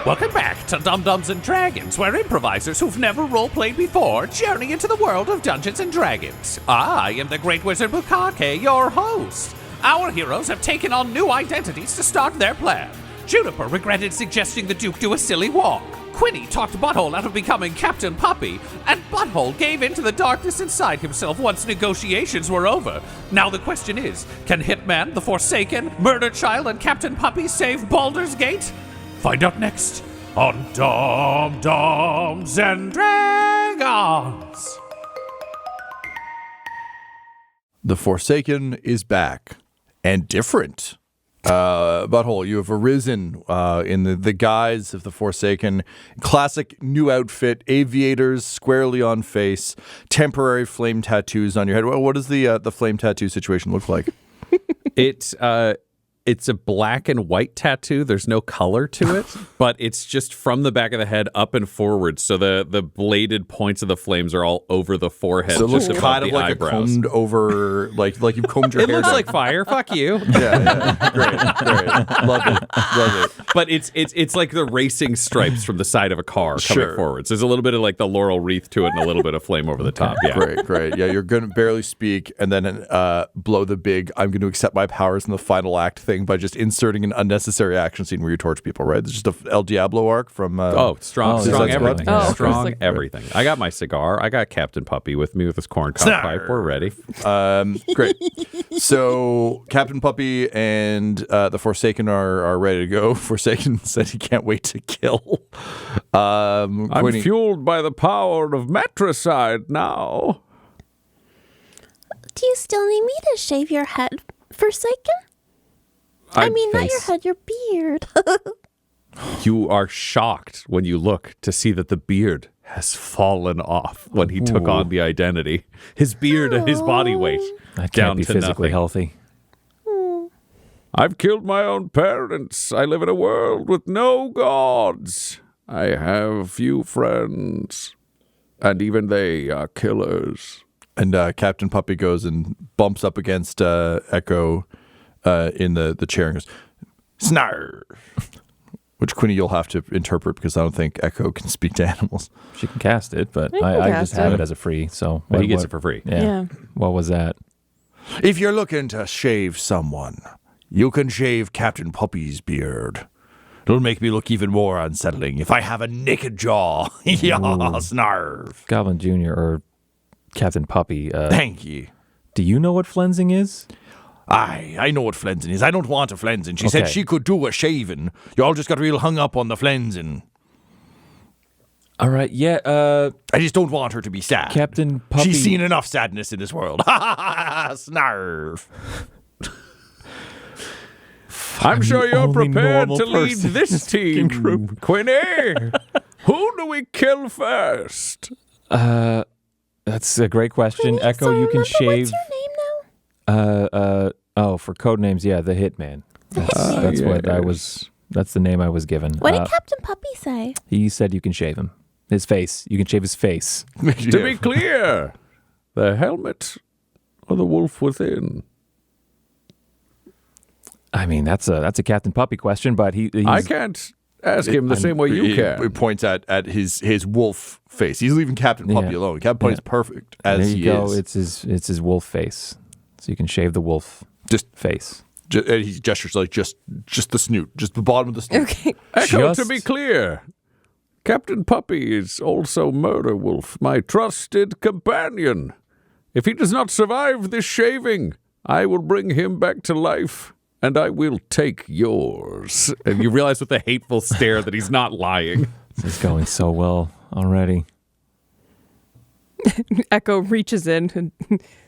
Welcome back to Dum-Dums and Dragons, where improvisers who've never role-played before journey into the world of Dungeons and Dragons. I am the Great Wizard Bukake, your host. Our heroes have taken on new identities to start their plan. Juniper regretted suggesting the Duke do a silly walk. Quinny talked Butthole out of becoming Captain Puppy, and Butthole gave in to the darkness inside himself once negotiations were over. Now the question is, can Hitman, the Forsaken, Murder Child, and Captain Puppy save Baldur's Gate? Find out next on Dum-Dums and Dragons. The Forsaken is back and different. Butthole, you have arisen in the guise of the Forsaken. Classic new outfit, aviators squarely on face, temporary flame tattoos on your head. What does the flame tattoo situation look like? It's a black and white tattoo. There's no color to it, but it's just from the back of the head up and forward. So the bladed points of the flames are all over the forehead. So it looks just kind of like eyebrows. a combed over, like you combed your It hair looks down. like fire. Fuck you. Yeah. Great. Love it. But it's like the racing stripes from the side of a car coming Sure. forwards. There's a little bit of like the laurel wreath to it and a little bit of flame over the top. Yeah. Great. Yeah, you're going to barely speak and then blow the big, I'm going to accept my powers in the final act thing by just inserting an unnecessary action scene where you torch people, right? It's just a El Diablo arc from... strong Suicide everything. Squad? Strong everything. I got my cigar. I got Captain Puppy with me with his corncob pipe. We're ready. Great. So Captain Puppy and the Forsaken are ready to go. Forsaken said he can't wait to kill. I'm Quinny. fueled by the power of matricide now. Do you still need me to shave your head, Forsaken? I mean, not your head, your beard. You are shocked when you look to see that the beard has fallen off when he took on the identity. His beard and his body weight That down can't be to physically nothing. healthy. I've killed my own parents. I live in a world with no gods. I have few friends, and even they are killers. And Captain Puppy goes and bumps up against Echo in the chair and goes, Snarf! Which, Quinny, you'll have to interpret because I don't think Echo can speak to animals. She can cast it, but can I cast just have it. it as a free. So But he gets it for free. Yeah. What was that? If you're looking to shave someone, you can shave Captain Puppy's beard. It'll make me look even more unsettling if I have a naked jaw. Yeah, Snarf! Goblin Jr. or Captain Puppy. Thank you. Do you know what flensing is? I know what flensing is. I don't want a flensing. She said Okay. she could do a shaving. You all just got real hung up on the flensing. All right. Yeah. I just don't want her to be sad. Captain Puppy. She's seen enough sadness in this world. Snarf! I'm sure you're only prepared normal to lead person in this this fucking team, group. Quinny. Who do we kill first? That's a great question. Quinny, Echo, so you can remember shave. What's your name Oh, for code names, yeah, the Hitman. That's what I was. That's the name I was given. now? What did Captain Puppy say? He said you can shave him. His face. You can shave his face. To be clear, the helmet or the wolf within? I mean, that's a Captain Puppy question, but he's, I can't ask him the same way you It can. points at his wolf face. He's leaving Captain Puppy Yeah. alone. Captain Puppy's perfect as there he you go. is. It's his wolf face. So you can shave the wolf Just face. and he gestures like just the snoot, just the bottom of the snoot. Okay. Echo, to Just- be clear, Captain Puppy is also Murder Wolf, my trusted companion. If he does not survive this shaving, I will bring him back to life, and I will take yours. And you realize with the hateful stare that he's not lying. This is going so well already. Echo reaches in and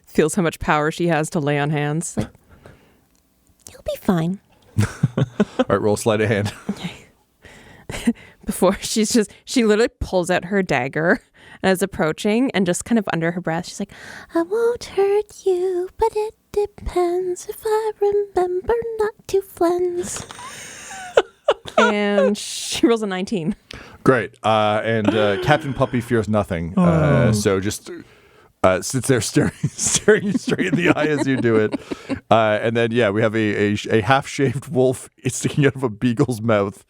feels how much power she has to lay on hands. Like, You'll be fine. All right, roll sleight of hand. before she literally pulls out her dagger and is approaching, and just kind of under her breath, she's like, I won't hurt you, but it depends if I remember not to flens. and she rolls a 19. Great. And Captain Puppy fears nothing. So just sits there staring you straight in the eye as you do it. And then, we have a half-shaved wolf sticking out of a beagle's mouth.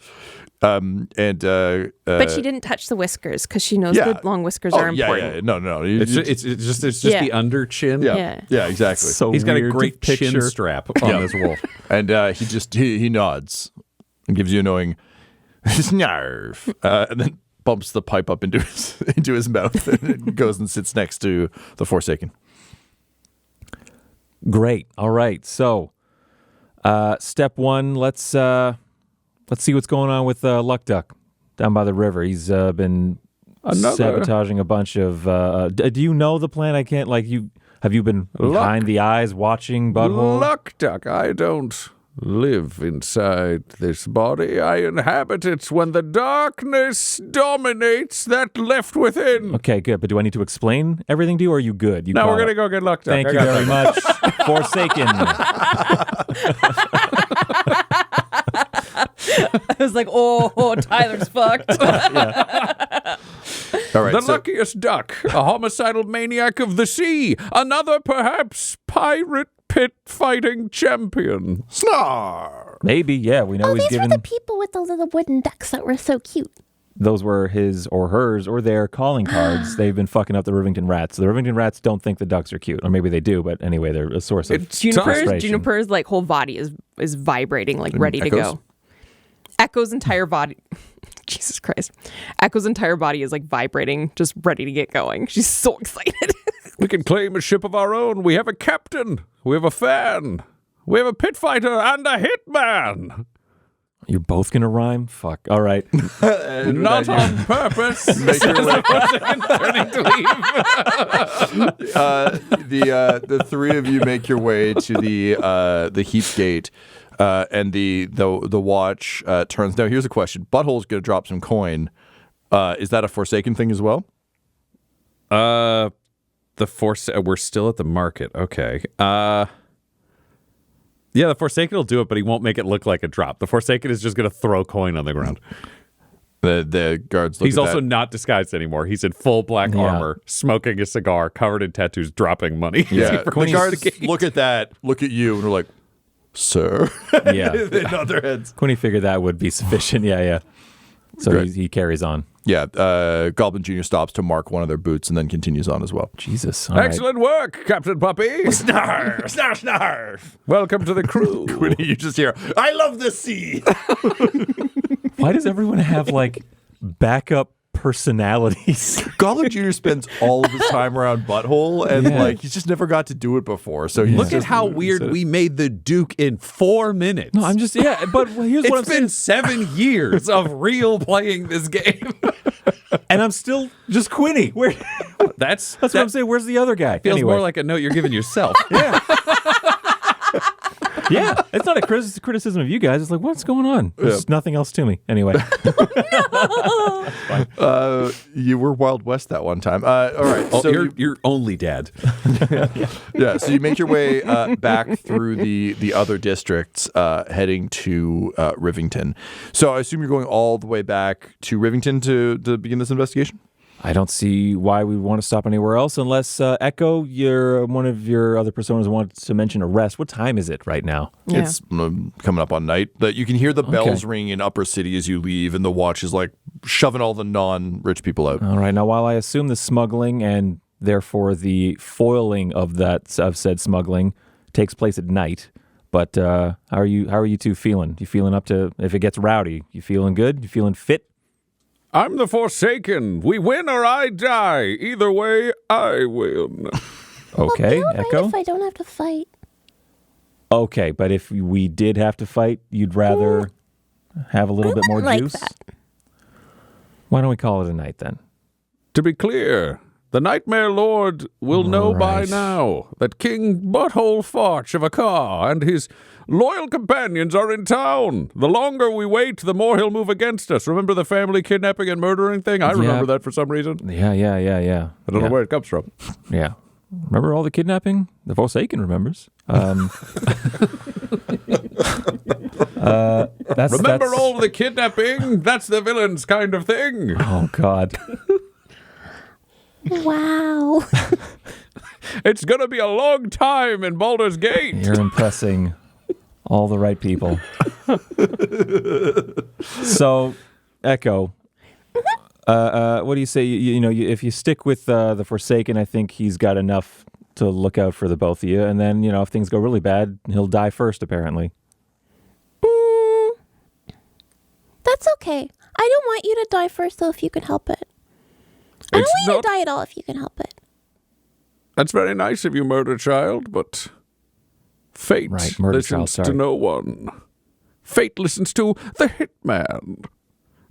But she didn't touch the whiskers because she knows the long whiskers are important. Yeah. No. It's just the under chin. Yeah, exactly. So he's got a weird great to chin picture. strap on this wolf. And he nods and gives you a knowing snarf, and then bumps the pipe up into his mouth and goes and sits next to the Forsaken. Great. All right. So, step one. Let's see what's going on with Luck Duck down by the river. He's been sabotaging a bunch of. Do you know the plan? I can't. Have you been behind the eyes watching Butthole? Luck Duck, I don't live inside this body. I inhabit it when the darkness dominates that left within. Okay, good. But do I need to explain everything to you, or are you good? No, we're going to go get Luck Duck. Thank you very much. Forsaken. I was like, oh, Tyler's fucked. All right, The luckiest duck, a homicidal maniac of the sea, another perhaps pirate pit fighting champion. Snar. Maybe, yeah. We know he's These were given. the people with the little wooden ducks that were so cute. Those were his or hers or their calling cards. They've been fucking up the Rivington Rats. The Rivington Rats don't think the ducks are cute, or maybe they do. But anyway, they're a source of frustration. Juniper's whole body is vibrating, ready to go. Echo's entire body. Jesus Christ. Echo's entire body is vibrating, just ready to get going. She's so excited. We can claim a ship of our own. We have a captain. We have a fan. We have a pit fighter and a hitman. You're both gonna rhyme? Fuck. All right. Not on purpose. Make your way. Turning to leave. The three of you make your way to the heat gate, and the watch turns. Now, here's a question: Butthole's going to drop some coin. Is that a Forsaken thing as well? We're still at the market. Okay. Yeah, the Forsaken will do it, but he won't make it look like a drop. The Forsaken is just going to throw coin on the ground. The guards look He's at also that. not disguised anymore. He's in full black armor, smoking a cigar, covered in tattoos, dropping money. Yeah, the guards look at that, look at you, and are like, "Sir." Yeah. They nod their heads. Quinny figured that would be sufficient. Yeah. So he carries on. Yeah, Goblin Jr. stops to mark one of their boots and then continues on as well. Jesus. All right. Excellent work, Captain Puppy. Snarf, snarf, snarf. Welcome to the crew. Quinny, you just hear, "I love the sea." Why does everyone have backup personalities? Goblin Jr. spends all of his time around Butthole, and he's just never got to do it before. So Look at how weird we made the Duke in 4 minutes. No, I'm just but here's what I'm It's been saying. 7 years of real playing this game. And I'm still just Quinny. Where? That's What I'm saying. Where's the other guy? Feels Anyway. more like a note you're giving yourself. Yeah, it's not a criticism of you guys. It's what's going on? There's nothing else to me. Anyway. you were Wild West that one time. All right, Oh, so you're only dad. yeah, so you make your way back through the other districts, heading to Rivington. So I assume you're going all the way back to Rivington to begin this investigation? I don't see why we want to stop anywhere else unless Echo, one of your other personas wanted to mention a rest. What time is it right now? Yeah. It's coming up on night. But you can hear the bells ring in Upper City as you leave, and the watch is shoving all the non-rich people out. All right. Now, while I assume the smuggling and therefore the foiling of said smuggling takes place at night, but how are you two feeling? You feeling up to if it gets rowdy? You feeling good? You feeling fit? I'm the Forsaken. We win or I die. Either way, I win. Okay, Well, Echo. if I don't have to fight. Okay, but if we did have to fight, you'd rather have a little bit more juice? That. Why don't we call it a night then? To be clear, the Nightmare Lord will know by Right. now that King Butthole Farch of Akar and his loyal companions are in town. The longer we wait, the more he'll move against us. Remember the family kidnapping and murdering thing? I remember that for some reason. Yeah. I don't know where it comes from. Yeah. Remember all the kidnapping? The Forsaken remembers. Remember all the kidnapping? That's the villain's kind of thing. Oh, God. Wow. It's going to be a long time in Baldur's Gate. You're impressing all the right people. So, Echo, what do you say? If you stick with the Forsaken, I think he's got enough to look out for the both of you. And then, if things go really bad, he'll die first, apparently. That's okay. I don't want you to die first, though, if you can help it. I don't want you to die at all if you can help it. That's very nice of you, Murder Child, but fate listens to no one. Fate listens to the Hitman.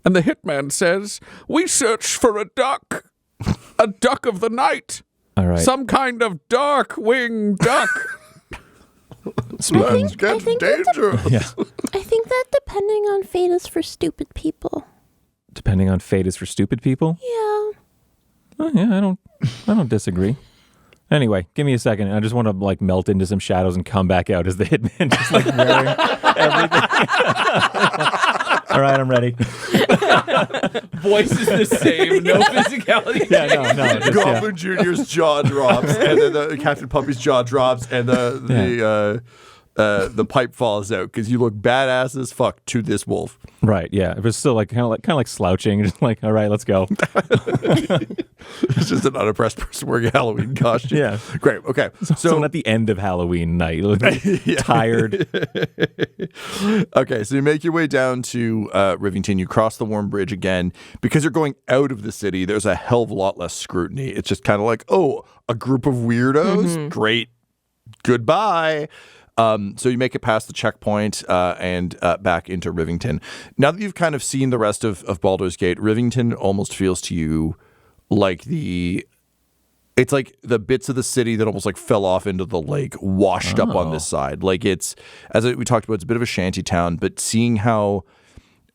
And the Hitman says, we search for a duck of the night. All right. Some kind of dark-winged duck. Let's get dangerous. I think that depending on fate is for stupid people. Depending on fate is for stupid people? Yeah. Oh, yeah, I don't disagree. Anyway, give me a second. I just want to melt into some shadows and come back out as the Hitman, just wearing everything. All right, I'm ready. Voice is the same, no physicality. Yeah, no. Goblin Jr.'s jaw drops, and then the Captain Puppy's jaw drops, and the pipe falls out because you look badass as fuck to this wolf. Right, yeah. It was still kind of like slouching, just all right, let's go. It's just an unimpressed person wearing a Halloween costume. Yeah. Great, okay. So at the end of Halloween night, tired. Okay, so you make your way down to Rivington. You cross the Warm Bridge again. Because you're going out of the city, there's a hell of a lot less scrutiny. It's just kind of like, oh, a group of weirdos? Mm-hmm. Great. Goodbye. So you make it past the checkpoint and back into Rivington. Now that you've kind of seen the rest of Baldur's Gate, Rivington almost feels to you like it's like the bits of the city that almost fell off into the lake, washed up on this side. It's, as we talked about, it's a bit of a shanty town, but seeing how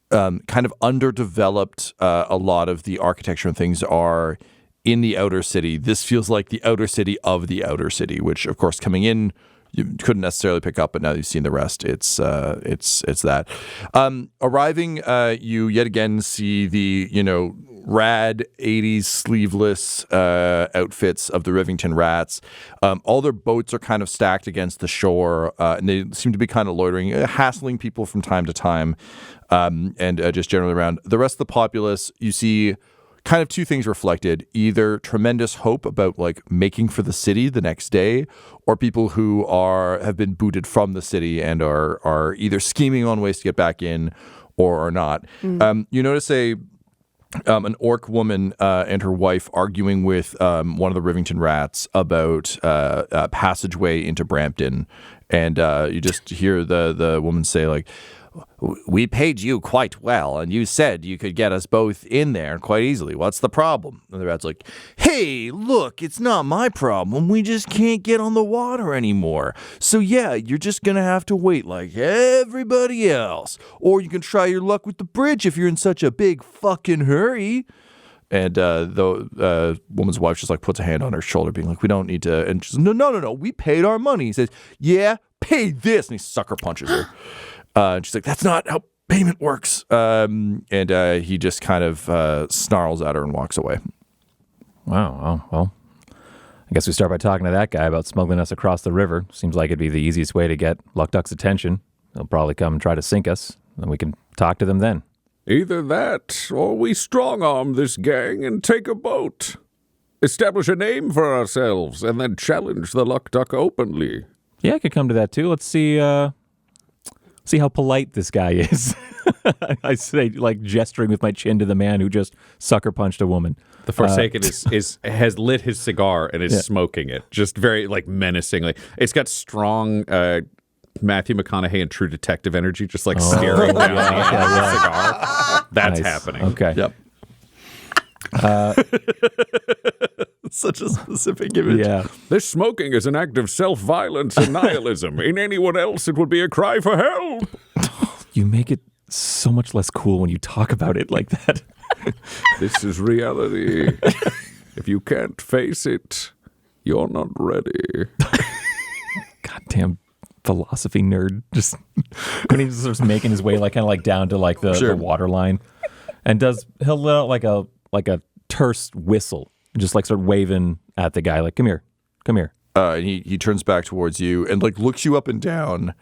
kind of underdeveloped a lot of the architecture and things are in the outer city, this feels like the outer city of the outer city, which, of course, coming in, you couldn't necessarily pick up, but now you've seen the rest. It's that. Arriving, you yet again see the rad 80s sleeveless outfits of the Rivington Rats. All their boats are kind of stacked against the shore, and they seem to be kind of loitering, hassling people from time to time, and just generally around. The rest of the populace, you see kind of two things reflected: either tremendous hope about making for the city the next day, or people who have been booted from the city and are either scheming on ways to get back in or are not. You notice an orc woman and her wife arguing with one of the Rivington Rats about a passageway into Brampton, and you just hear the woman say we paid you quite well, and you said you could get us both in there quite easily. What's the problem? And the rat's like, hey, look, it's not my problem. We just can't get on the water anymore. So yeah, you're just going to have to wait like everybody else. Or you can try your luck with the bridge if you're in such a big fucking hurry. And the woman's wife just puts a hand on her shoulder, being like, we don't need to. And she's no, we paid our money. He says, yeah, pay this. And he sucker punches her. And she's like, that's not how payment works. And he just kind of snarls at her and walks away. Wow. Well, I guess we start by talking to that guy about smuggling us across the river. Seems like it'd be the easiest way to get Luck Duck's attention. He'll probably come and try to sink us, and we can talk to them then. Either that, or we strong-arm this gang and take a boat. Establish a name for ourselves, and then challenge the Luck Duck openly. Yeah, I could come to that, too. Let's see how polite this guy is. I say, gesturing with my chin to the man who just sucker punched a woman. The Forsaken has lit his cigar and is smoking it, just very menacingly. It's got strong Matthew McConaughey and True Detective energy, just staring down the cigar. That's happening. Okay. Yep. Such a specific image. Yeah. This smoking is an act of self-violence and nihilism. In anyone else, it would be a cry for help. You make it so much less cool when you talk about it like that. This is reality. If you can't face it, you're not ready. Goddamn philosophy nerd. Just when he starts making his way down to the water line, and he'll let out like a terse whistle, just start waving at the guy, come here, Come here. And he turns back towards you and like looks you up and down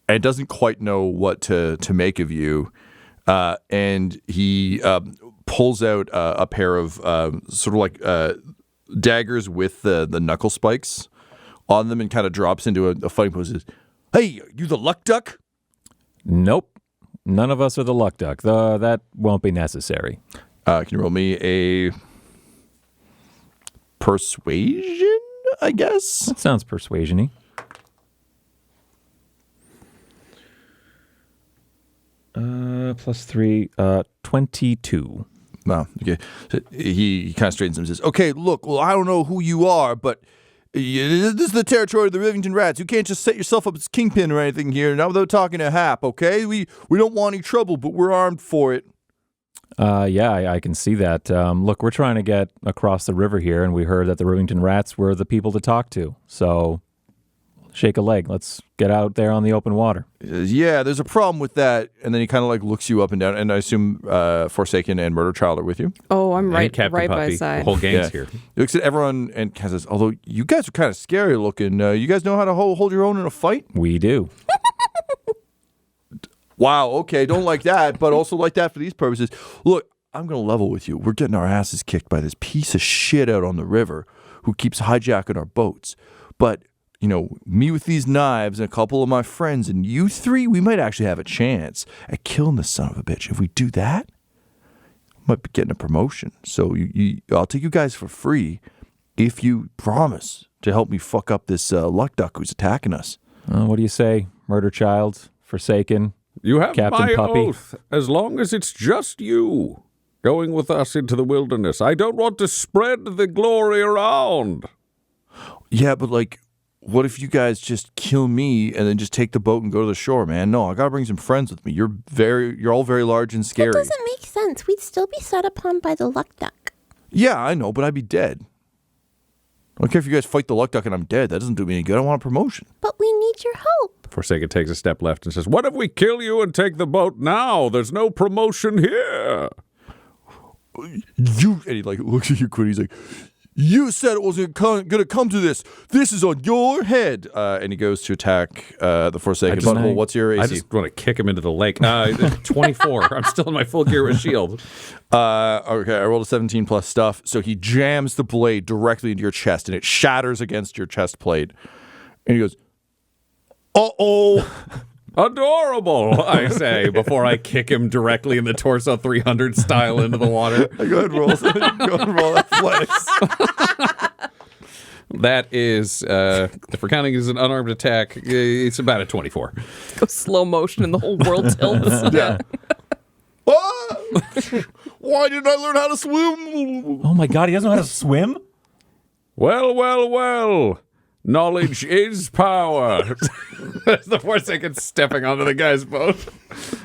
and doesn't quite know what to make of you. And he pulls out a pair of sort of like daggers with the knuckle spikes on them and kind of drops into a funny pose. Says, "Hey, you the luck duck?" Nope. None of us are the luck duck. That won't be necessary. Can you roll me a persuasion, I guess? That sounds persuasion-y. +3, 22. No, okay. So he kind of straightens him and says, "Okay, look, well, I don't know who you are, but this is the territory of the Rivington Rats. You can't just set yourself up as kingpin or anything here, not without talking to Hap, okay? We don't want any trouble, but we're armed for it." Yeah, I can see that. Look, we're trying to get across the river here, and we heard that the Rivington Rats were the people to talk to. So, shake a leg. Let's get out there on the open water. Yeah, there's a problem with that. And then he kind of like looks you up and down, and I assume Forsaken and Murder Child are with you. Oh, I'm right, And Captain right by Puppy. his side. The whole gang's here. He looks at everyone and kind of says, "Although you guys are kind of scary looking, you guys know how to hold your own in a fight?" We do. Wow, okay, don't like that, but also like that for these purposes. Look, I'm going to level with you. We're getting our asses kicked by this piece of shit out on the river who keeps hijacking our boats. But, you know, me with these knives and a couple of my friends and you three, we might actually have a chance at killing this son of a bitch. If we do that, I might be getting a promotion. So I'll take you guys for free if you promise to help me fuck up this luck duck who's attacking us. What do you say, Murder Child, Forsaken? You have Captain my Puppy. oath, as long as it's just you going with us into the wilderness. I don't want to spread the glory around. Yeah, but like, what if you guys just kill me and then just take the boat and go to the shore, man? No, I gotta bring some friends with me. You're all very large and scary. That doesn't make sense. We'd still be set upon by the luck duck. Yeah, I know, but I'd be dead. I don't care if you guys fight the luck duck and I'm dead. That doesn't do me any good. I want a promotion. But we need your help. Forsaken takes a step left and says, "What if we kill you and take the boat now? There's no promotion here." And he like looks at you, Quinny. He's like, "You said it wasn't gonna come to this. This is on your head." And he goes to attack the Forsaken. Butthole, what's your AC? I just want to kick him into the lake. 24. I'm still in my full gear with shield. Okay, I rolled a 17 plus stuff. So he jams the blade directly into your chest, and it shatters against your chest plate. And he goes, "Uh-oh." Adorable, I say, before I kick him directly in the torso 300 style into the water. Go ahead, roll athletics. That is, if we're counting as an unarmed attack, it's about a 24. Go slow motion and the whole world tilts. Yeah. Why didn't I learn how to swim? Oh my God, he doesn't know how to swim? Well. Knowledge is power. That's the Forsaken stepping onto the guy's boat.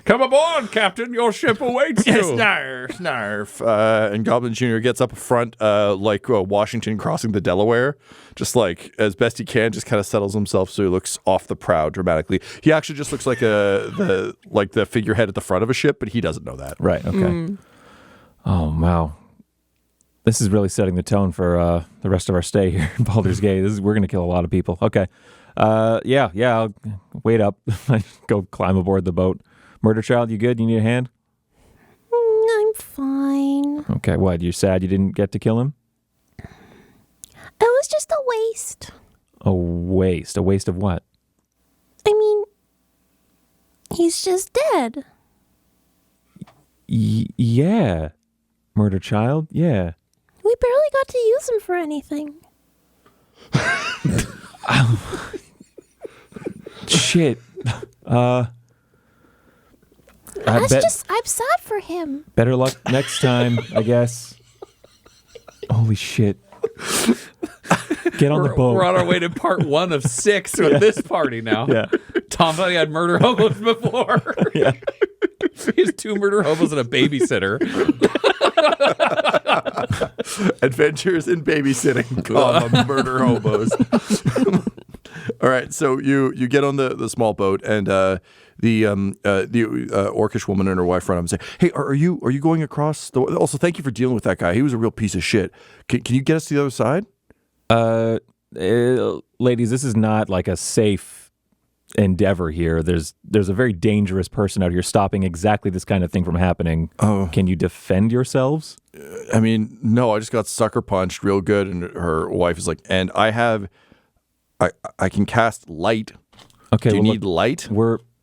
Come aboard, Captain. Your ship awaits you. Yes, snarf. And Goblin Jr. gets up front like Washington crossing the Delaware, just like as best he can, just kind of settles himself so he looks off the prow dramatically. He actually just looks like the figurehead at the front of a ship, but he doesn't know that. Right, okay. Oh, wow. This is really setting the tone for the rest of our stay here in Baldur's Gate. We're going to kill a lot of people. Okay. Yeah, I'll wait up. Go climb aboard the boat. Murder Child, you good? You need a hand? I'm fine. Okay, what? You're sad you didn't get to kill him? It was just a waste. A waste? A waste of what? I mean, he's just dead. Yeah. Murder Child? Yeah. We barely got to use him for anything. Shit. I'm sad for him. Better luck next time, I guess. Holy shit. Get on the boat. We're on our way to part 1 of 6 with this party now. Yeah. Tom thought he had murder hobos before. Yeah. He has 2 murder hobos and a babysitter. Adventures in babysitting, murder hobos. All right, so you get on the small boat, and the orcish woman and her wife run up and say, "Hey, are you going across the? Also, thank you for dealing with that guy. He was a real piece of shit. Can you get us to the other side?" ladies, this is not like a safe endeavor here. There's a very dangerous person out here stopping exactly this kind of thing from happening. Oh. Can you defend yourselves? I mean, no, I just got sucker punched real good, and her wife is like, and I can cast light. Okay, Do you need light?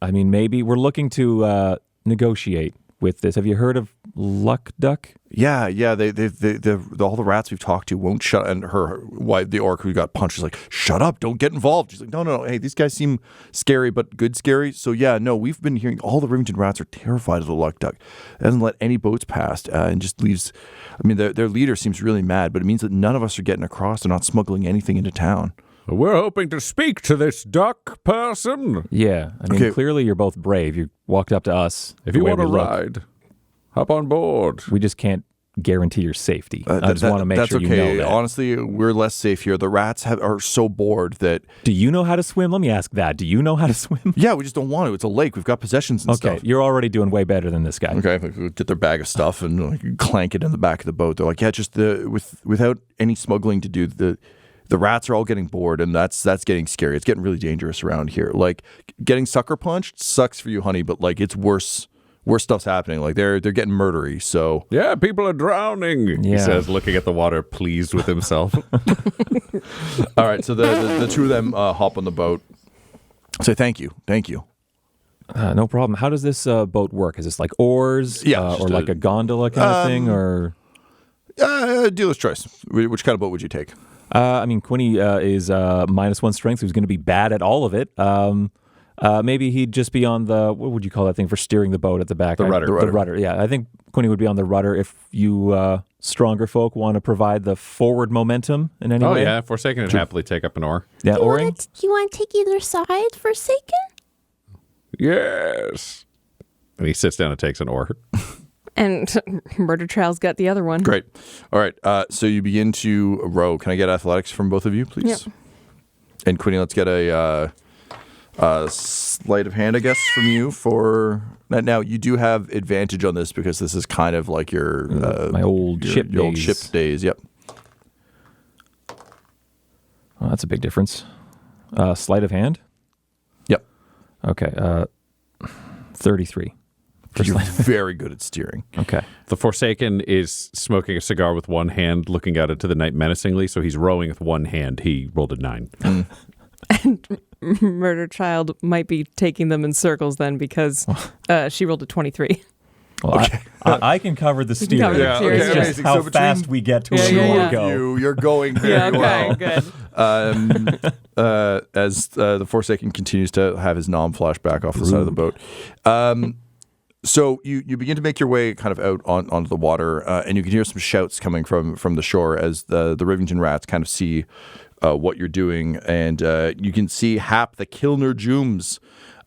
Maybe we're looking to negotiate with this. Have you heard of Luck Duck? Yeah. All the rats we've talked to won't shut. And her wife, the orc who got punched, is like, "Shut up! Don't get involved." She's like, "No. Hey, these guys seem scary, but good scary." So yeah, no, we've been hearing all the Rivington rats are terrified of the Luck Duck. It doesn't let any boats past, and just leaves. I mean, their leader seems really mad, but it means that none of us are getting across. They're not smuggling anything into town. We're hoping to speak to this duck person. Yeah, I mean, clearly you're both brave. You walked up to us. If you want to ride, hop on board. We just can't guarantee your safety. I just want to make sure you know that. Honestly, we're less safe here. The rats are so bored that... Do you know how to swim? Let me ask that. Do you know how to swim? Yeah, we just don't want to. It's a lake. We've got possessions and stuff. Okay, you're already doing way better than this guy. Okay, we get their bag of stuff and like, clank it in the back of the boat. They're like, yeah, just without any smuggling to do, the rats are all getting bored, and that's getting scary. It's getting really dangerous around here. Like, getting sucker punched sucks for you, honey, but like it's worse. Worse stuff's happening. Like they're getting murdery. So yeah, people are drowning. He says, looking at the water, pleased with himself. All right, so the two of them hop on the boat. Say thank you. No problem. How does this boat work? Is this like oars, or like a gondola kind of thing, or dealer's choice? Which kind of boat would you take? I mean, Quinny is -1 strength. Who's going to be bad at all of it? Maybe he'd just be on the, what would you call that thing for steering the boat at the back? The rudder. The rudder, yeah. I think Quinny would be on the rudder if you stronger folk want to provide the forward momentum in any way. Oh, yeah. Forsaken would happily take up an oar. Yeah, oaring? You want to take either side, Forsaken? Yes. And he sits down and takes an oar. And Murder Trail's got the other one. Great. All right, so you begin to row. Can I get athletics from both of you, please? Yep. And Quinny, let's get a sleight of hand, I guess, from you for that. Now, you do have advantage on this because this is kind of like your my old ship days. Your old ship days, yep. Well, that's a big difference. Sleight of hand? Yep. Okay, 33. You're very good at steering. Okay. The Forsaken is smoking a cigar with one hand, looking out into the night menacingly, so he's rowing with one hand. He rolled a 9. And Murder Child might be taking them in circles then because she rolled a 23. Well, okay. I can cover the steering. Yeah, okay, It's just amazing. how So fast we get to where we go. You're going very well. Good. As the Forsaken continues to have his nom flash back off the side of the boat. So you begin to make your way kind of out onto the water, and you can hear some shouts coming from the shore as the Rivington rats kind of see what you're doing, and you can see Hap the Kilner Jooms,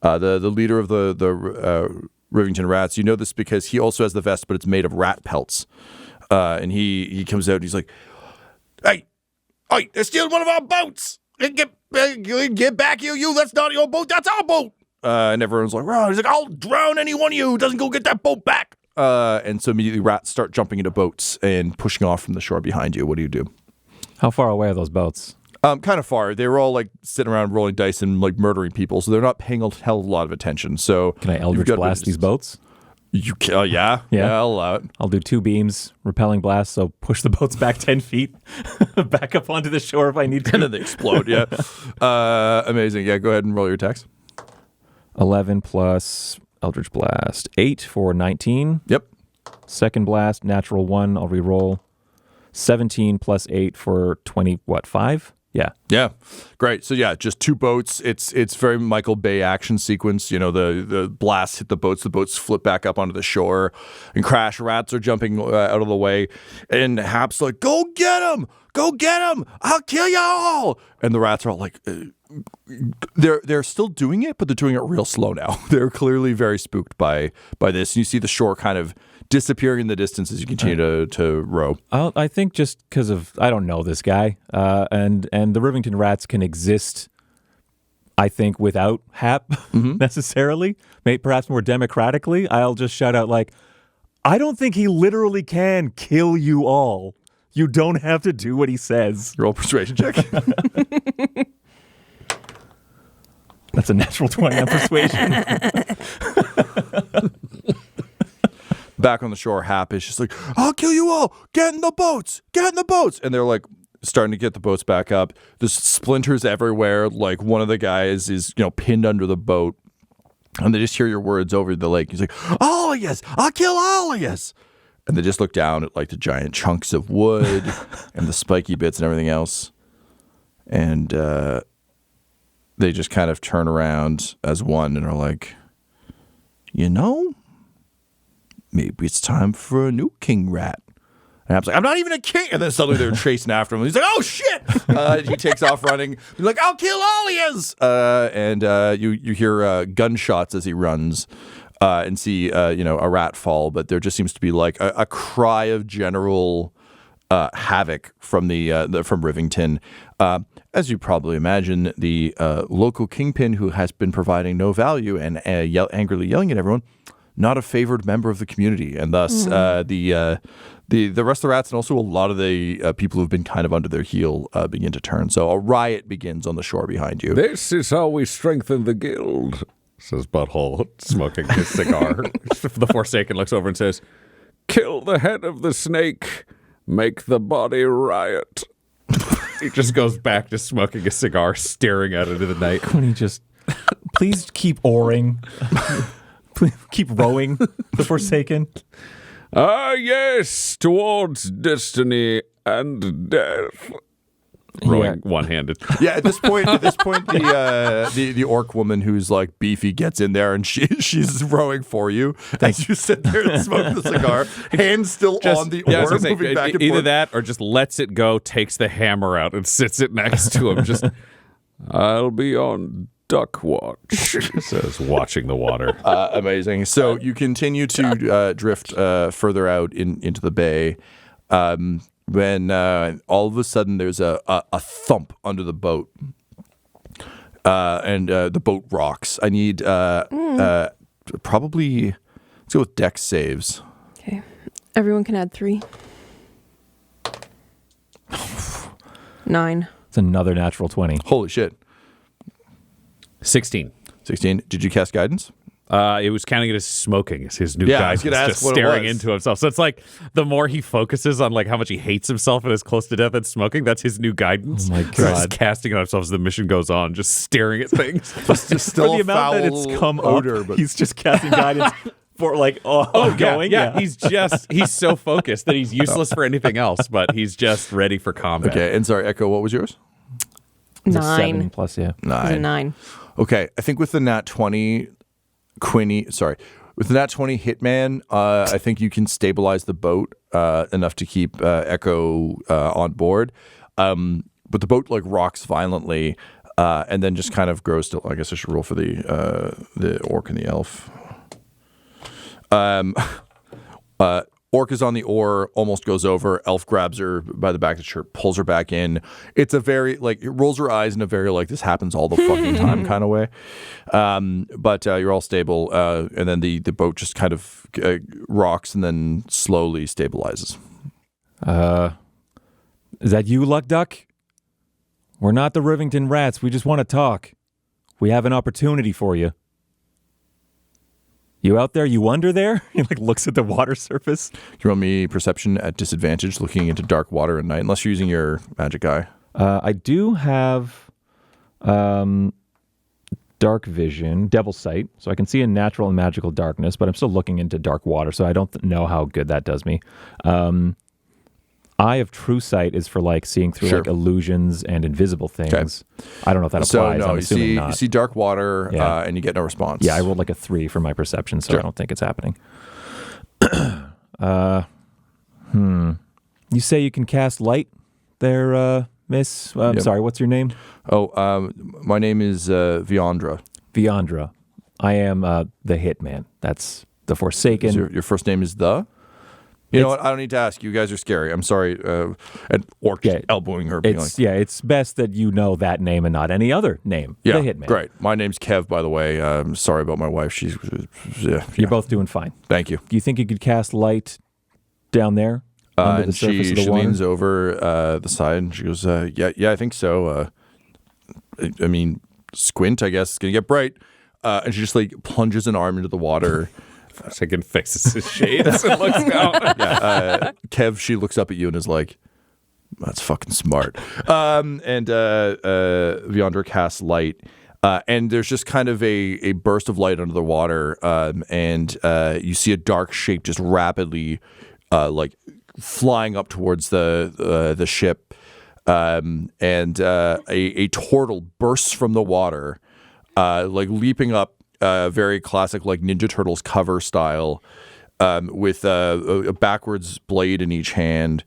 the leader of the Rivington rats. You know this because he also has the vest, but it's made of rat pelts, and he comes out and he's like, "Hey, they're stealing one of our boats! Get back here, you! That's not your boat. That's our boat!" And everyone's like, "Wow!" He's like, "I'll drown any one of you who doesn't go get that boat back." And so immediately rats start jumping into boats and pushing off from the shore behind you. What do you do? How far away are those boats? Kind of far. They were all like sitting around rolling dice and like murdering people, so they're not paying a hell of a lot of attention. So can I Eldritch Blast these boats? You can, yeah, I'll allow it. I'll do 2 beams, repelling blast, so push the boats back 10 feet, back up onto the shore if I need to. And then they explode, yeah. Amazing. Yeah, go ahead and roll your attacks. 11 plus Eldritch Blast, 8 for 19. Yep. Second blast, natural 1, I'll re-roll. 17 plus 8 for 20, 5? Yeah. Yeah. Great. So yeah, just 2 boats. It's very Michael Bay action sequence. You know, the blasts hit the boats flip back up onto the shore and crash. Rats are jumping out of the way. And Hap's like, "Go get him! Go get him! I'll kill you all!" And the rats are all like, they're still doing it, but they're doing it real slow now. They're clearly very spooked by this. And you see the shore kind of disappearing in the distance as you continue to row. I think just because of, I don't know this guy, and the Rivington rats can exist, I think, without Hap necessarily, perhaps more democratically. I'll just shout out like, I don't think he literally can kill you all. You don't have to do what he says. Roll persuasion check. That's a natural 20 on persuasion. Back on the shore, Hap is just like, I'll kill you all. Get in the boats. Get in the boats. And they're like starting to get the boats back up. There's splinters everywhere. Like one of the guys is, pinned under the boat. And they just hear your words over the lake. He's like, all of yous. I'll kill all of yous. And they just look down at like the giant chunks of wood and the spiky bits and everything else. And they just kind of turn around as one and are like, maybe it's time for a new king rat. And Hap's like, I'm not even a king. And then suddenly they're chasing after him. He's like, oh, shit. He takes off running. He's like, I'll kill all of yous. And you hear gunshots as he runs and see, a rat fall. But there just seems to be like a cry of general havoc from from Rivington. As you probably imagine, the local kingpin who has been providing no value and angrily yelling at everyone, not a favored member of the community, and thus the rest of the rats and also a lot of the people who've been kind of under their heel begin to turn. So a riot begins on the shore behind you. This is how we strengthen the guild, says Butthole, smoking his cigar. The Forsaken looks over and says, kill the head of the snake, make the body riot. He just goes back to smoking a cigar, staring out into the night. Quinny just, please keep oaring. Please keep rowing the Forsaken. Ah, yes, towards destiny and death. Rowing one-handed. Yeah, at this point, the orc woman who's like beefy gets in there and she's rowing for you as you sit there and smoke the cigar, hands still on the oar, moving back and either forth. that or just lets it go, takes the hammer out, and sits it next to him. Just, I'll be on duck watch, says, watching the water. Amazing. So you continue to drift further out into the bay. When all of a sudden there's a thump under the boat, and the boat rocks. I need probably, let's go with dex saves. Okay. Everyone can add 3. 9. It's another natural 20. Holy shit. 16. 16. Did you cast guidance? It was counting it as smoking. It's his new Yeah, I guy was gonna ask just what it staring was. into himself. So it's like the more he focuses on like how much he hates himself and is close to death and smoking, that's his new guidance. Oh my So he's just God. casting it on himself as the mission goes on, just staring at things. Just still For the amount that it's come odor, up, but he's just casting guidance for like going. Yeah. He's so focused that he's useless for anything else, but he's just ready for combat. okay. And sorry, Echo, what was yours? It's a 9. 7 plus, yeah. It was a 9. Okay, I think with the nat 20, with the nat 20 Hitman, I think you can stabilize the boat enough to keep Echo on board. But the boat like rocks violently and then just kind of grows to. I guess I should roll for the orc and the elf. Orc is on the oar, almost goes over. Elf grabs her by the back of the shirt, pulls her back in. It's a very, like, it rolls her eyes in a very, like, this happens all the fucking time kind of way. But you're all stable. And then the boat just kind of rocks and then slowly stabilizes. Is that you, Luck Duck? We're not the Rivington Rats. We just want to talk. We have an opportunity for you. You out there? You under there? He like looks at the water surface. You roll me perception at disadvantage, looking into dark water at night, unless you're using your magic eye. I do have dark vision, devil sight, so I can see in natural and magical darkness, but I'm still looking into dark water, so I don't know how good that does me. Eye of true sight is for like seeing through like illusions and invisible things. Okay. I don't know if that applies. So no, I'm assuming not. You see dark water and you get no response. Yeah, I rolled like a 3 for my perception, so I don't think it's happening. You say you can cast light there, miss? Sorry, what's your name? Oh, my name is Viandra. Viandra. I am the Hitman. That's the Forsaken. Your first name is the? You know what? I don't need to ask. You guys are scary. I'm sorry. And Orc just elbowing her. It's best that you know that name and not any other name. Yeah, the Hitman. Great. My name's Kev, by the way. I'm sorry about my wife. You're both doing fine. Thank you. Do you think you could cast light down there? under the and surface of the she water? leans over the side and she goes, yeah, I think so. I mean, squint, I guess, it's going to get bright. And she just like plunges an arm into the water. Forsaken fixes his shades and looks down. Kev, she looks up at you and is like, that's fucking smart. And Viandra casts light. And there's just kind of a burst of light under the water. And you see a dark shape just rapidly like flying up towards the ship. And a turtle bursts from the water, like leaping up, very classic, like Ninja Turtles cover style, with a backwards blade in each hand,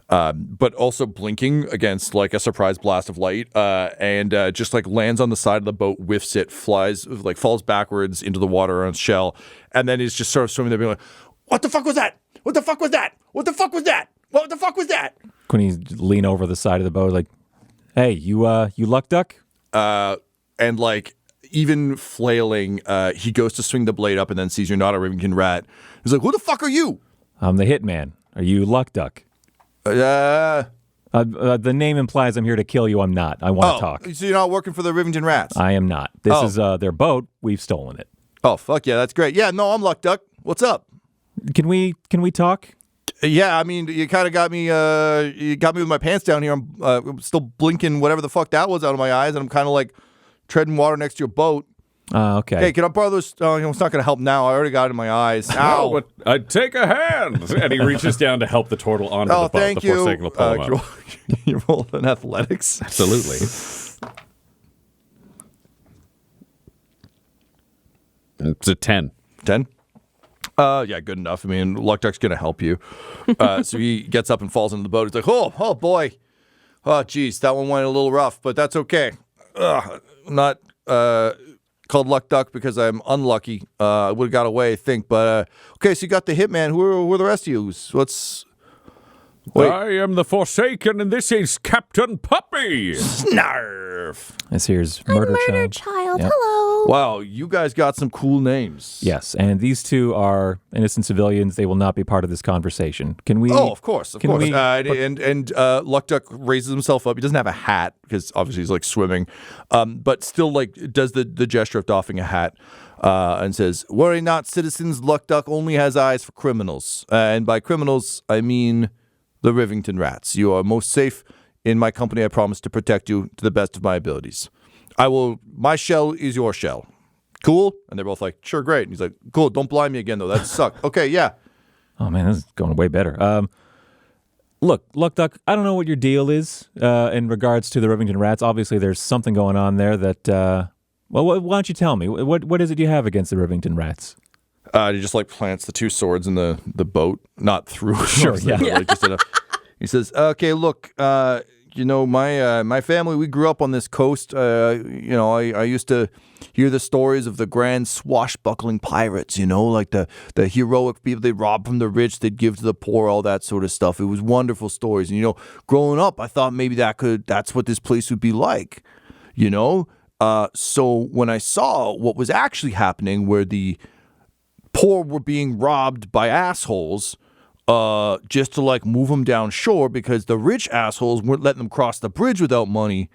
but also blinking against like a surprise blast of light, and just like lands on the side of the boat, whiffs it, falls backwards into the water on its shell, and then is just sort of swimming there, being like, "What the fuck was that? What the fuck was that? What the fuck was that? What the fuck was that?" Quinny lean over the side of the boat like, "Hey, you luck duck?" And like even flailing, he goes to swing the blade up and then sees you're not a Rivington rat. He's like, "Who the fuck are you?" "I'm the Hitman. Are you luck duck?" The name implies I'm here to kill you. I'm not. I want to talk. So you're not working for the Rivington Rats? I am not. This is their boat. We've stolen it. Oh, fuck yeah, that's great. Yeah, no, I'm Luck Duck. What's up? Can we talk? Yeah, I mean, you kind of got me. You got me with my pants down here. I'm still blinking whatever the fuck that was out of my eyes, and I'm kind of like treading water next to your boat. Okay. Hey, can I borrow those? Oh, it's not going to help now. I already got it in my eyes. Ow! No, but I'd take a hand. And he reaches down to help the turtle onto the boat. Thank The you. Forsaken will pull him up. You roll an athletics. Absolutely. It's a 10. 10? Yeah, good enough. I mean, Luck Duck's going to help you. So he gets up and falls into the boat. He's like, oh boy. Oh, geez, that one went a little rough, but that's okay. I'm not called Luck Duck because I'm unlucky. I would have got away, I think. But, okay, so you got the Hitman. Who are the rest of you? Wait. I am the Forsaken, and this is Captain Puppy. Snarf. This here's Murder Child. Yep. Hello. Wow, you guys got some cool names. Yes, and these two are innocent civilians. They will not be part of this conversation. Can we? Oh, of course. We, and Luck Duck raises himself up. He doesn't have a hat because obviously he's like swimming, but still like does the gesture of doffing a hat, and says, "Worry not, citizens. Luck Duck only has eyes for criminals, and by criminals I mean the Rivington Rats. You are most safe in my company. I promise to protect you to the best of my abilities. My shell is your shell. Cool?" And they're both like, "Sure, great." And he's like, "Cool, don't blind me again, though. That sucked." "Okay, yeah." Oh, man, this is going way better. Look, Luck Duck, I don't know what your deal is in regards to the Rivington Rats. Obviously, there's something going on there that, well, why don't you tell me? What is it you have against the Rivington Rats? He just like plants the two swords in the boat, not through. Sure, yeah. Like, just he says, "Okay, look, my family, we grew up on this coast. I used to hear the stories of the grand swashbuckling pirates, like the heroic people they robbed from the rich, they'd give to the poor, all that sort of stuff. It was wonderful stories. And, growing up, I thought maybe that's what this place would be like, So when I saw what was actually happening, where the poor were being robbed by assholes, just to like move them down shore because the rich assholes weren't letting them cross the bridge without money.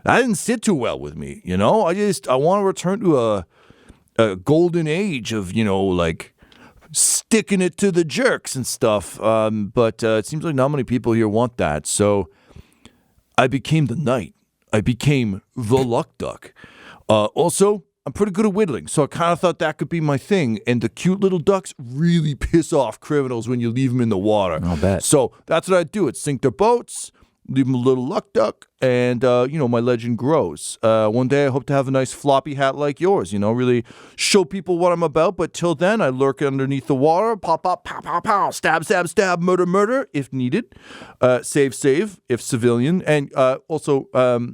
That didn't sit too well with me, I want to return to a golden age of, like sticking it to the jerks and stuff. But it seems like not many people here want that. So I became the knight. I became the Luck Duck. Also, I'm pretty good at whittling, so I kind of thought that could be my thing. And the cute little ducks really piss off criminals when you leave them in the water. I'll bet. So that's what I do. It's sink their boats, leave them a little Luck Duck, and, my legend grows. One day I hope to have a nice floppy hat like yours, really show people what I'm about. But till then, I lurk underneath the water, pop, pow, pow, pow, stab, stab, stab, murder, murder, if needed. Save, if civilian. And also,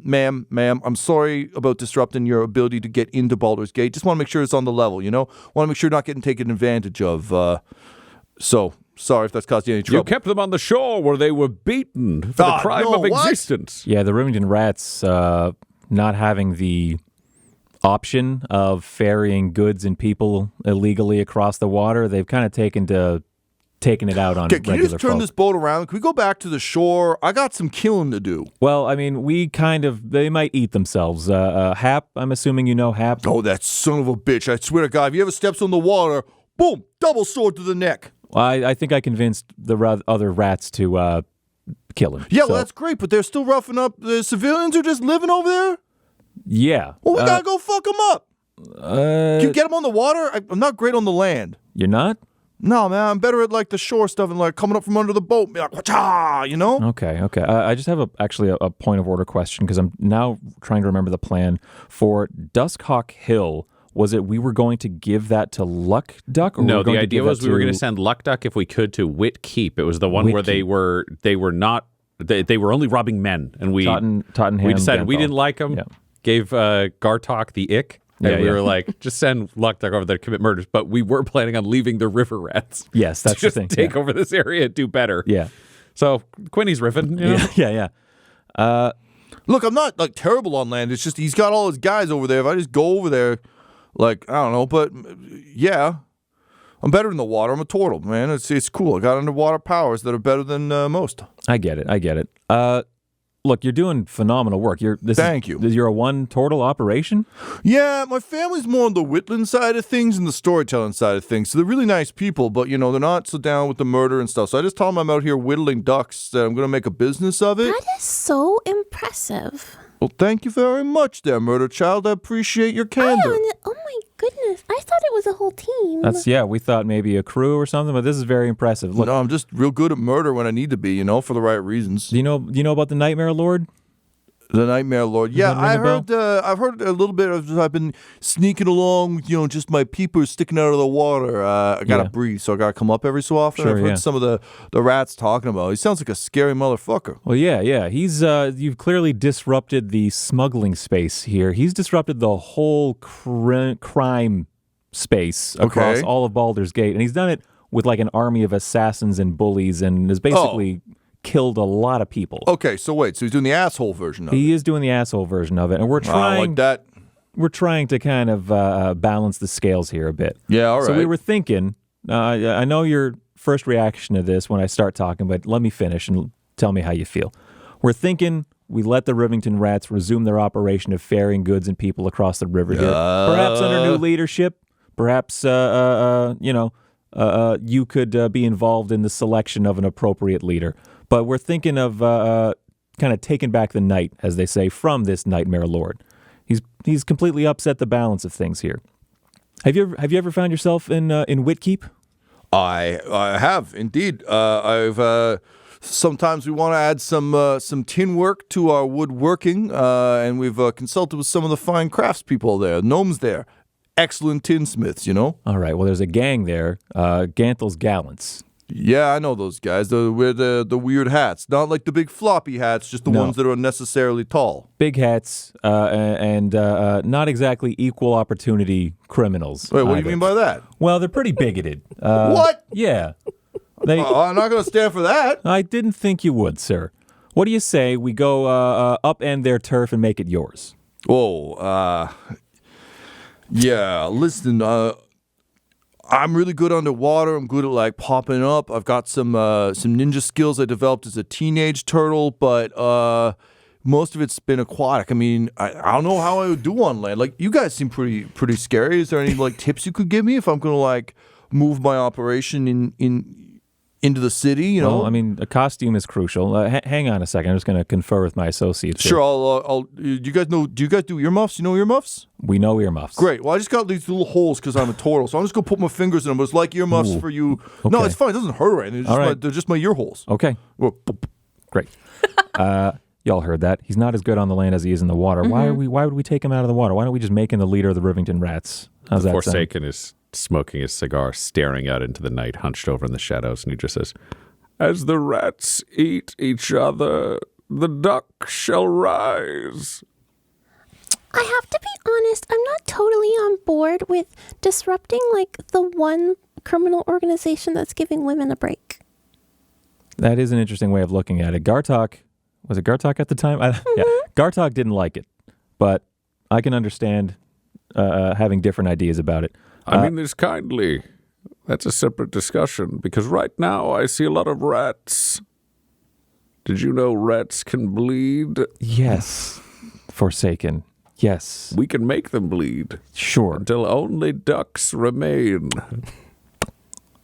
ma'am, I'm sorry about disrupting your ability to get into Baldur's Gate. Just want to make sure it's on the level, Want to make sure you're not getting taken advantage of. So... Sorry if that's caused you any trouble. You kept them on the shore where they were beaten for the crime of existence. Yeah, the Rivington Rats not having the option of ferrying goods and people illegally across the water, they've kind of taken to taking it out on Okay, can regular you just turn folk. this boat around? Can we go back to the shore? I got some killing to do. Well, I mean, they might eat themselves. Hap, I'm assuming you know Hap. Oh, that son of a bitch. I swear to God, if he ever steps on the water, boom, double sword to the neck. Well, I think I convinced the other rats to kill him. Yeah, So, well, that's great, but they're still roughing up the civilians who are just living over there? yeah. Well, we gotta go fuck them up. Can you get them on the water? I'm not great on the land. You're not? No, man, I'm better at like the shore stuff and like coming up from under the boat, be like, wha-cha, you know? Okay. I just have actually a point of order question because I'm now trying to remember the plan for Duskhawk Hill. Was it we were going to give that to Luck Duck? Or No, we were going the to idea give that was we were going to send Luck Duck if we could to Wit Keep. It was the one Wit where they were not they were only robbing men, and we Tottenham. we decided we Denthal. didn't like them. Yeah. Gave Gartok the ick. And Yeah, we yeah. were like, just send Luck Duck over there to commit murders. But we were planning on leaving the river rats. Yes, that's to just the thing. take over this area and do better. Yeah. So Quinny's riffing. You know? Yeah. Look, I'm not like terrible on land. It's just he's got all his guys over there. If I just go over there, like, I don't know, but yeah, I'm better in the water. I'm a turtle, man. It's cool. I got underwater powers that are better than most. I get it. Look, you're doing phenomenal work. Thank you. You're a one turtle operation? Yeah, my family's more on the Whitland side of things and the storytelling side of things. So they're really nice people, but, they're not so down with the murder and stuff. So I just tell them I'm out here whittling ducks, that I'm going to make a business of it. That is so impressive. Well, thank you very much there, Murder Child. I appreciate your candor. Oh my goodness. I thought it was a whole team. We thought maybe a crew or something, but this is very impressive. Look, No, I'm just real good at murder when I need to be, for the right reasons. do you know about the Nightmare Lord? The Nightmare Lord. Yeah, that ring a bell? I've heard a little bit of. I've been sneaking along with, just my peepers sticking out of the water. I gotta Yeah. breathe, so I gotta come up every so often. Sure, I've heard yeah. some of the rats talking about. He sounds like a scary motherfucker. Well, yeah. He's you've clearly disrupted the smuggling space here. He's disrupted the whole crime space across Okay. all of Baldur's Gate, and he's done it with like an army of assassins and bullies, and has basically killed a lot of people. Okay, so wait, so he's doing the asshole version of it. He is doing the asshole version of it, and we're I don't like trying. that. We're trying to kind of balance the scales here a bit. Yeah, all right. So we were thinking. I know your first reaction to this when I start talking, but let me finish and tell me how you feel. We're thinking we let the Rivington Rats resume their operation of ferrying goods and people across the river here, perhaps under new leadership. Perhaps you could be involved in the selection of an appropriate leader. But we're thinking of kind of taking back the night, as they say, from this Nightmare Lord. He's completely upset the balance of things here. Have you ever found yourself in Whitkeep? I have indeed. I've sometimes we want to add some tin work to our woodworking, and we've consulted with some of the fine craftspeople there, gnomes there, excellent tinsmiths. All right. Well, there's a gang there, Ganthel's Gallants. Yeah, I know those guys. They wear the weird hats, not like the big floppy hats, just the No. ones that are unnecessarily tall. Big hats and not exactly equal opportunity criminals. Wait, what do you either. mean by that? Well, they're pretty bigoted. What? Yeah. They. I'm not going to stand for that. I didn't think you would, sir. What do you say we go upend their turf and make it yours? Whoa, yeah, listen, I'm really good underwater. I'm good at like popping up. I've got some ninja skills I developed as a teenage turtle, but most of it's been aquatic. I mean, I don't know how I would do on land. Like, you guys seem pretty scary. Is there any like tips you could give me if I'm gonna like move my operation into the city? Well, I mean, a costume is crucial. Hang on a second. I'm just going to confer with my associates. Sure, here. I'll. Do you guys know? Do you guys do earmuffs? You know earmuffs? We know earmuffs. Great. Well, I just got these little holes because I'm a turtle, so I'm just gonna put my fingers in them. But it's like earmuffs for you. No, Okay. it's fine. It doesn't hurt or anything. It's All just right. they're just my ear holes. Okay. Well, Great. Y'all heard that. He's not as good on the land as he is in the water. Why would we take him out of the water? Why don't we just make him the leader of the Rivington Rats? How's that sound? Forsaken is smoking his cigar, staring out into the night, hunched over in the shadows, and he just says, As the rats eat each other, the duck shall rise. I have to be honest, I'm not totally on board with disrupting like the one criminal organization that's giving women a break. That is an interesting way of looking at it. Gartok, was it Gartok at the time? Yeah, Gartok didn't like it, but I can understand having different ideas about it. I mean this kindly. That's a separate discussion, because right now I see a lot of rats. Did you know rats can bleed? Yes. Forsaken. Yes. We can make them bleed. Sure. Until only ducks remain.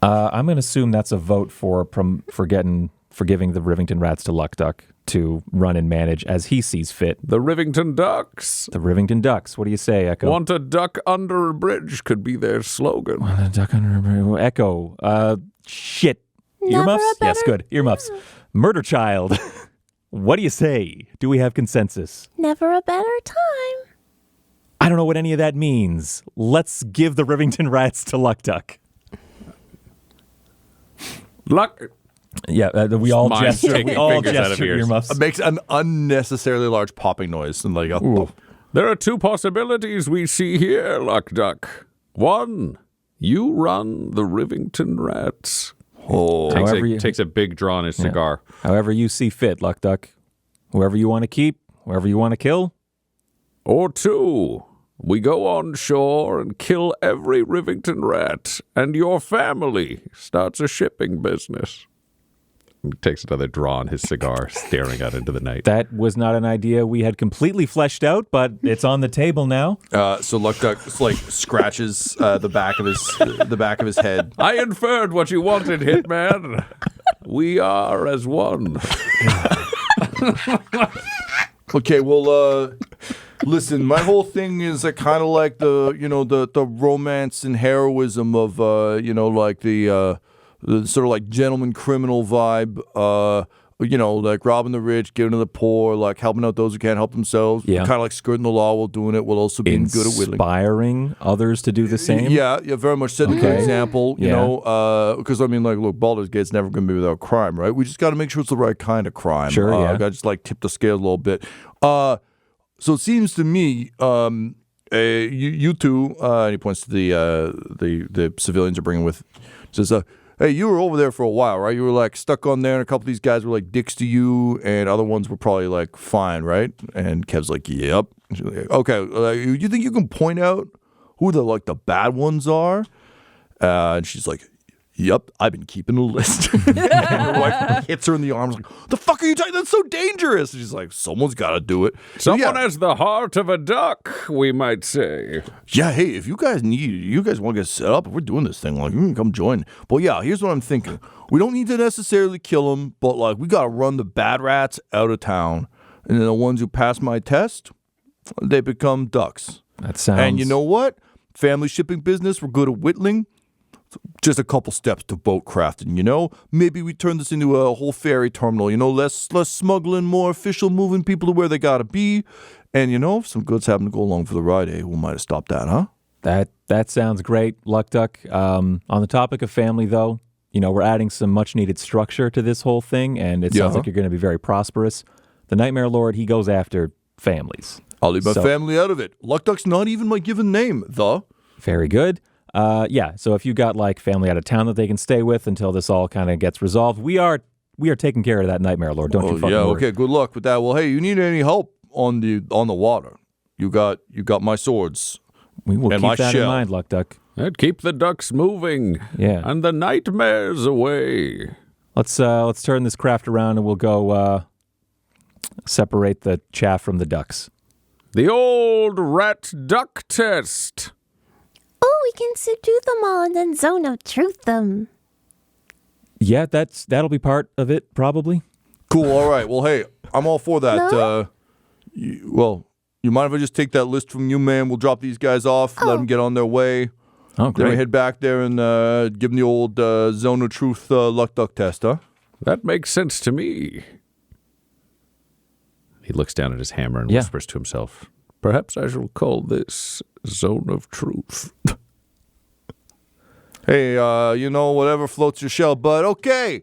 I'm going to assume that's a vote for giving the Rivington Rats to Luck Duck to run and manage as he sees fit. The Rivington Ducks. The Rivington Ducks. What do you say, Echo? Want a duck under a bridge could be their slogan. Want a duck under a bridge. Echo. Shit. Never Earmuffs? a better Yes, good. Earmuffs. Murder Child. What do you say? Do we have consensus? Never a better time. I don't know what any of that means. Let's give the Rivington Rats to Luck Duck. Luck. Yeah, we all Mine gesture. taking We all fingers out of gesture ears. earmuffs. It makes an unnecessarily large popping noise. And like, oh. There are two possibilities we see here, Luck Duck. One, you run the Rivington Rats. Takes a big draw on his cigar. However you see fit, Luck Duck. Whoever you want to keep, whoever you want to kill. Or two, we go on shore and kill every Rivington rat, and your family starts a shipping business. He takes another draw on his cigar, staring out into the night. That was not an idea we had completely fleshed out, but it's on the table now. So Luck Duck like scratches the back of his head. I inferred what you wanted, Hitman. We are as one. Okay, well, listen, my whole thing is kind of like the romance and heroism of like the sort of like gentleman criminal vibe. Like robbing the rich, giving to the poor, like helping out those who can't help themselves. Yeah. Kind of like skirting the law while doing it, while also being good at whittling. Inspiring others to do the same. Yeah, very much setting a good example, you Yeah. know, because I mean, like, look, Baldur's Gate's never going to be without crime, right? We just got to make sure it's the right kind of crime. Sure, yeah. Got to just like tip the scale a little bit. So it seems to me, you two, and he points to the civilians are bringing with, says, hey, you were over there for a while, right? You were like stuck on there, and a couple of these guys were like dicks to you, and other ones were probably like fine, right? And Kev's like, yep. And she's like, okay, you think you can point out who the bad ones are? And she's like, yep, I've been keeping a list. And her wife hits her in the arms like, the fuck are you talking? That's so dangerous. And she's like, someone's got to do it. Someone has the heart of a duck, we might say. Yeah, hey, if you guys want to get set up, if we're doing this thing, like, you can come join. But yeah, here's what I'm thinking. We don't need to necessarily kill them, but like, we got to run the bad rats out of town. And then the ones who pass my test, they become ducks. That sounds... And you know what? Family shipping business, we're good at whittling. Just a couple steps to boat crafting, you know? Maybe we turn this into a whole ferry terminal, you know? Less smuggling, more official, moving people to where they gotta be. And, you know, if some goods happen to go along for the ride, hey, who might have stopped that, huh? That sounds great, Luck Duck. On the topic of family, though, you know, we're adding some much-needed structure to this whole thing, and it sounds like you're going to be very prosperous. The Nightmare Lord, he goes after families. I'll leave my family out of it. Luck Duck's not even my given name, though. Very good. Yeah, so if you got like family out of town that they can stay with until this all kind of gets resolved, we are taking care of that Nightmare Lord. Don't you fucking worry. Okay, good luck with that. Well, hey, you need any help on the water? You got my swords. We will and keep my that shell. in mind, Luck Duck. And keep the ducks moving. Yeah. And the nightmares away. Let's turn this craft around and we'll go separate the chaff from the ducks. The old rat duck test. Oh, we can subdue them all and then zone of truth them. Yeah, that'll be part of it, probably. Cool, all right. Well, hey, I'm all for that. No? You mind if I just take that list from you, man? We'll drop these guys off, let them get on their way. Oh, Then we great. head back there and give them the old Zone of Truth Luck Duck test, huh? That makes sense to me. He looks down at his hammer and Yeah. whispers to himself. Perhaps I shall call this Zone of Truth. Hey, whatever floats your shell, bud. Okay.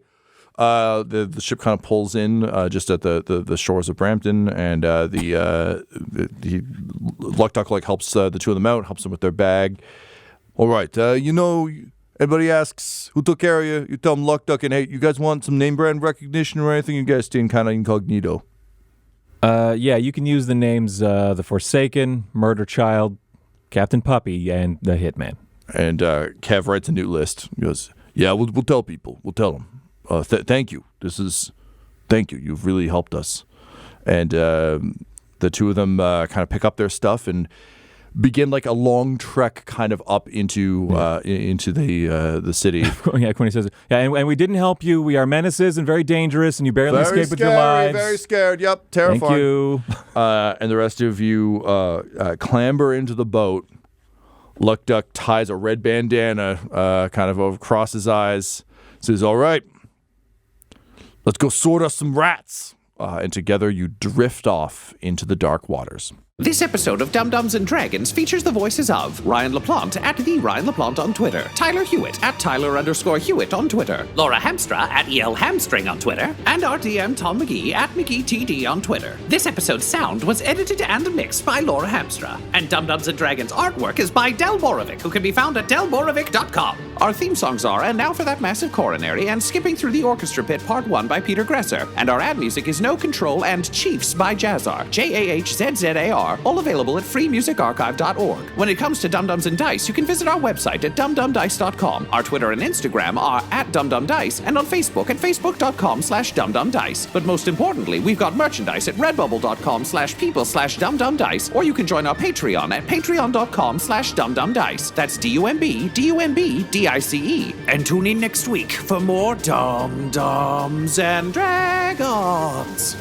The ship kind of pulls in just at the shores of Brampton, and the Luck Duck helps the two of them out, helps them with their bag. All right, everybody asks who took care of you. You tell them Luck Duck, and hey, you guys want some name brand recognition or anything? You guys staying kind of incognito. Yeah, you can use the names The Forsaken, Murder Child, Captain Puppy, and the Hitman. And Kev writes a new list. He goes, yeah, we'll tell people. We'll tell them. Thank you. Thank you. You've really helped us. And the two of them kind of pick up their stuff and begin like a long trek kind of up into the city. Yeah, Quinny says, yeah, and we didn't help you. We are menaces and very dangerous, and you barely escaped with your lives. Very scared. Yep, terrifying. Thank you. And the rest of you clamber into the boat. Luck Duck ties a red bandana kind of across his eyes. Says, all right, let's go sort us some rats. And together you drift off into the dark waters. This episode of Dum-Dums and Dragons features the voices of Ryan LaPlante at the Ryan LaPlante on Twitter, Tyler Hewitt at Tyler_Hewitt on Twitter, Laura Hamstra at EL Hamstring on Twitter, and our DM Tom McGee at McGeeTD on Twitter. This episode's sound was edited and mixed by Laura Hamstra, and Dum-Dums and Dragons artwork is by Del Borovic, who can be found at delborovic.com. Our theme songs are And Now for That Massive Coronary and Skipping Through the Orchestra Pit Part 1 by Peter Gresser, and our ad music is No Control and Chiefs by Jazzar, JAHZZAR, all available at freemusicarchive.org. When it comes to Dum-Dums and Dice, you can visit our website at dumdumdice.com. Our Twitter and Instagram are at dumdumdice, and on Facebook at facebook.com/dumdumdice. But most importantly, we've got merchandise at redbubble.com/people/dumdumdice, or you can join our Patreon at patreon.com/dumdumdice. That's DUMBDICE. And tune in next week for more Dum-Dums and Dragons.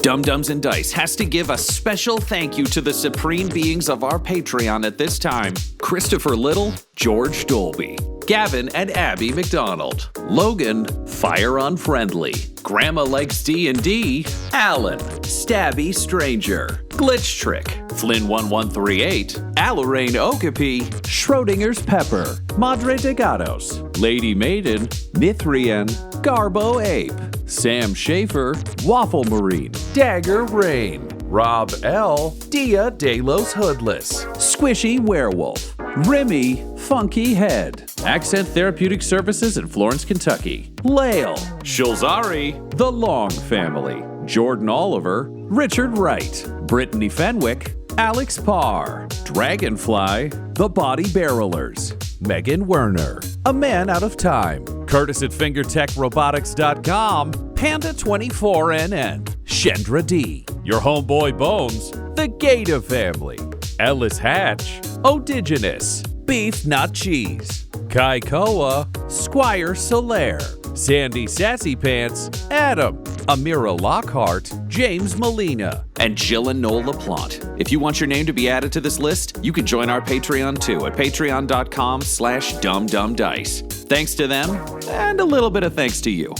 Dum-Dums and Dice has to give a special thank you to the supreme beings of our Patreon at this time: Christopher Little, George Dolby, Gavin and Abby McDonald, Logan, Fire Unfriendly, Grandma Likes D&D, Alan, Stabby Stranger, Glitch Trick, Flynn1138, Alarain Okapi, Schrodinger's Pepper, Madre de Gatos, Lady Maiden, Mithrian, Garbo Ape, Sam Schaefer, Waffle Marine, Dagger Rain, Rob L, Dia de los Hoodless, Squishy Werewolf, Remy Funky Head, Accent Therapeutic Services in Florence, Kentucky, Lael, Shulzari, The Long Family, Jordan Oliver, Richard Wright, Brittany Fenwick, Alex Parr, Dragonfly, The Body Barrelers, Megan Werner, A Man Out of Time, Curtis at FingerTechRobotics.com, Panda24NN, Shendra D, Your Homeboy Bones, The Gator Family, Ellis Hatch, Odigenous, Beef Not Cheese, Kai Koa, Squire Solaire, Sandy Sassy Pants, Adam, Amira Lockhart, James Molina, and Jill and Noel LaPlante. If you want your name to be added to this list, you can join our Patreon too at patreon.com/dumdumdice. Thanks to them, and a little bit of thanks to you.